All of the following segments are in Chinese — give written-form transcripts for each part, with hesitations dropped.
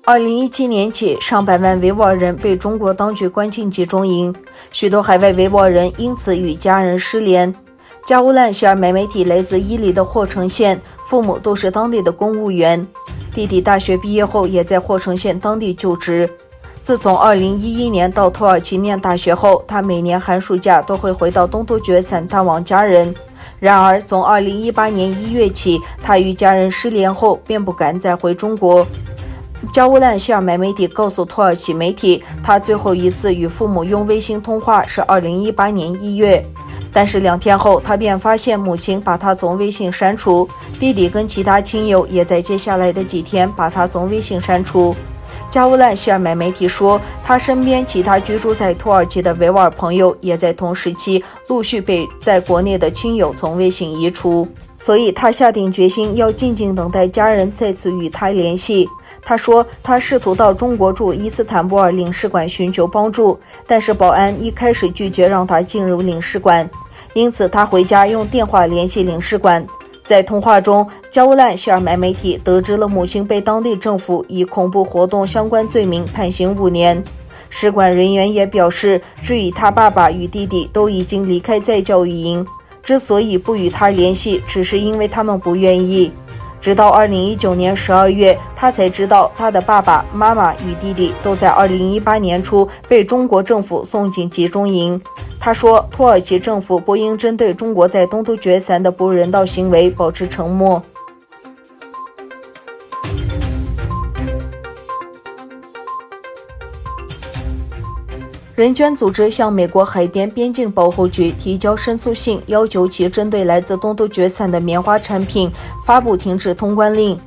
2017年起，上百万维吾尔人被中国当局关进集中营，许多海外维吾尔人因此与家人失联。加乌兰希尔买媒体来自伊犁的霍城县，父母都是当地的公务员，弟弟大学毕业后也在霍城县当地就职。自从2011年到土耳其念大学后，他每年寒暑假都会回到东突厥散探望家人。然而，从2018年1月起，他与家人失联后便不敢再回中国。加乌兰希尔买媒体告诉土耳其媒体，他最后一次与父母用微信通话是2018年1月，但是2天后，他便发现母亲把他从微信删除，弟弟跟其他亲友也在接下来的几天把他从微信删除。加乌兰希尔买媒体说，他身边其他居住在土耳其的维吾尔朋友也在同时期陆续被在国内的亲友从微信移除，所以他下定决心要静静等待家人再次与他联系。他说，他试图到中国驻伊斯坦布尔领事馆寻求帮助，但是保安一开始拒绝让他进入领事馆，因此他回家用电话联系领事馆。在通话中，加乌兰希尔买媒体得知了母亲被当地政府以恐怖活动相关罪名判刑5年。使馆人员也表示，至于他爸爸与弟弟都已经离开再教育营，之所以不与他联系，只是因为他们不愿意。直到2019年12月，他才知道他的爸爸妈妈与弟弟都在2018年初被中国政府送进集中营。他说，土耳其政府不应针对中国在东突厥散的不人道行为保持沉默。人权组织向美国海边边境保护局提交申诉信，要求其针对来自东突厥散的棉花产品发布停止通关令。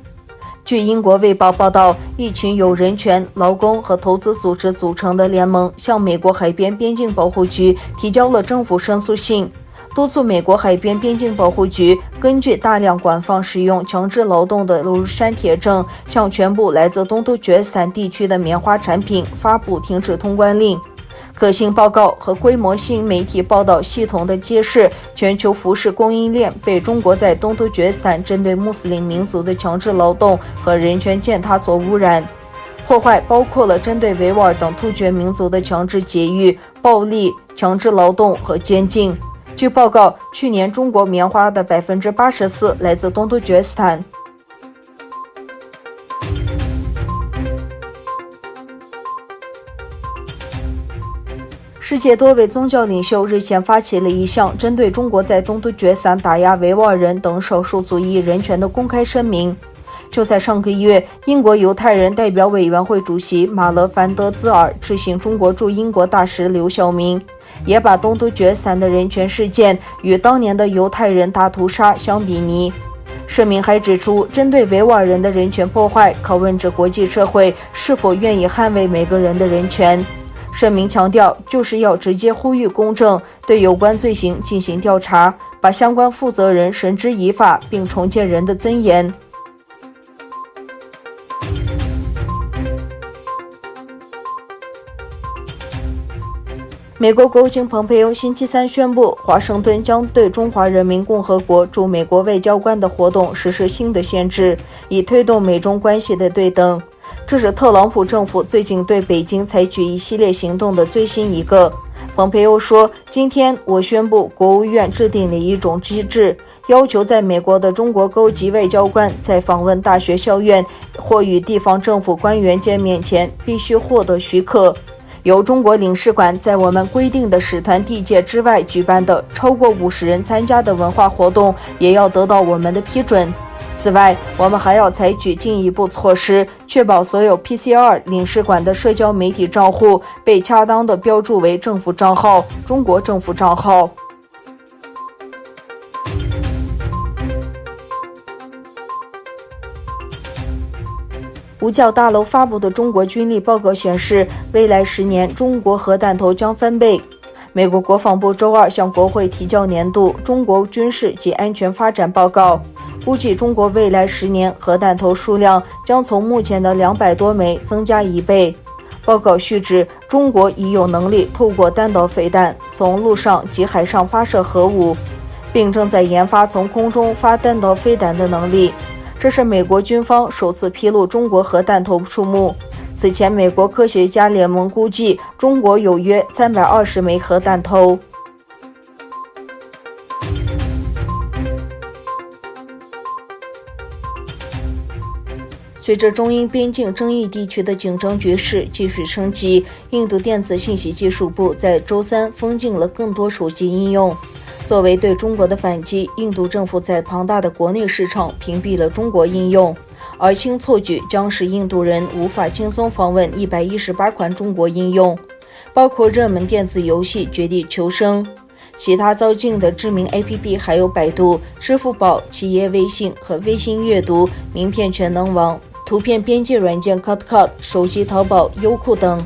据英国卫报报道，一群由人权、劳工和投资组织组成的联盟向美国海边边境保护局提交了政府申诉信，督促美国海边边境保护局根据大量管放使用强制劳动的卢山铁证，向全部来自东突厥散地区的棉花产品发布停止通关令。可信报告和规模性媒体报道系统的揭示，全球服饰供应链被中国在东突厥散针对穆斯林民族的强制劳动和人权践踏所污染。破坏包括了针对维吾尔等突厥民族的强制劫狱、暴力、强制劳动和监禁。据报告，去年中国棉花的84%来自东突厥斯坦。世界多位宗教领袖日前发起了一项针对中国在东突厥散打压维吾尔人等少数族裔人权的公开声明。就在上个月，英国犹太人代表委员会主席马勒凡德兹尔致信中国驻英国大使刘晓明，也把东突厥散的人权事件与当年的犹太人大屠杀相比拟。声明还指出，针对维吾尔人的人权破坏，拷问着国际社会是否愿意捍卫每个人的人权。声明强调，就是要直接呼吁公正，对有关罪行进行调查，把相关负责人绳之以法，并重建人的尊严。美国国务卿蓬佩奥星期三宣布，华盛顿将对中华人民共和国驻美国外交官的活动实施新的限制，以推动美中关系的对等。这是特朗普政府最近对北京采取一系列行动的最新一个。蓬佩奥说，今天我宣布国务院制定了一种机制，要求在美国的中国高级外交官在访问大学校园或与地方政府官员见面前必须获得许可。由中国领事馆在我们规定的使团地界之外举办的超过50人参加的文化活动也要得到我们的批准。此外，我们还要采取进一步措施，确保所有 PCR 领事馆的社交媒体账户被恰当地标注为政府账号、中国政府账号。五角大楼发布的中国军力报告显示，未来10年中国核弹头将翻倍。美国国防部周二向国会提交年度中国军事及安全发展报告，估计中国未来10年核弹头数量将从目前的200多枚增加1倍。报告续指，中国已有能力透过弹道飞弹从陆上及海上发射核武，并正在研发从空中发弹道飞弹的能力。这是美国军方首次披露中国核弹头数目。此前，美国科学家联盟估计，中国有约320枚核弹头。随着中印边境争议地区的紧张局势继续升级，印度电子信息技术部在周三封禁了更多手机应用。作为对中国的反击，印度政府在庞大的国内市场屏蔽了中国应用，而新措举将使印度人无法轻松访问118款中国应用，包括热门电子游戏《绝地求生》。其他遭禁的知名 APP 还有百度、支付宝、企业微信和微信阅读、名片全能王、图片编辑软件 CutCut、手机淘宝、优酷等。